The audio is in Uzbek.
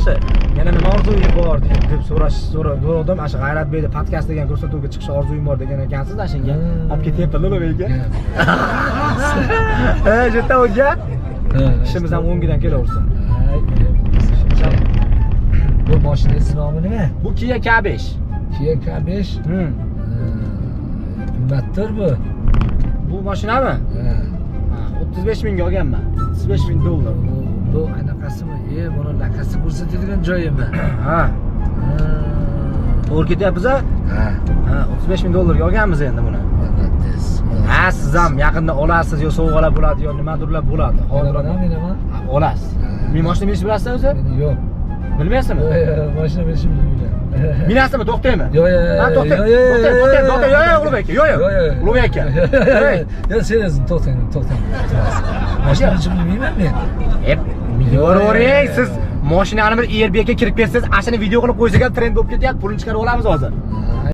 chiqishdi. Yana nima orzungiz bor deb so'radim. Ana shu G'ayratbeyda podkast degan ko'rsatuvga chiqish orzuyim bor degan ekansiz, ashunga. Olib ketyapti Ulug'bek aka. Jetta o'ga. İşimiz ham o'ngidan kelaversin. Bu mashinangiz nomi nima? Bu Kia K5. Kia K5. Qimmatdir bu. Bu mashinami? Ha. 35 mingga olganman. 35 ming dollar. Bu anaqasimi? Buni lakasi ko'rsatadigan joyimi? Ha. To'g'ri ketyapmiz a? Ha, 35 ming dollarga olganmiz endi buni. Ha, siz ham yaqinda olasiz yo sovg'alar bo'ladi yo nimadirlar bo'ladi. Hozir menimi? Olasiz. Men mashina minishni bilasizmi o'zi? Yo'q. Bilmaysizmi? Yo'q, mashina minishni bilmayman. Minasizmi? To'xtaymi? Yo'q, Ha, to'xtang. To'xtang. Yo'q, Ulug'bek aka. Yo'q. Ulug'bek aka. Yo'q, sen o'zing to'xtang. Mashina minishni bilmayman men. Yo'q, siz mashinani bir Airbag'ga kirib bersangiz, ashuni video qilib qo'ysak ham trend bo'lib ketyapti. Pulni chiqarib olamiz hozir.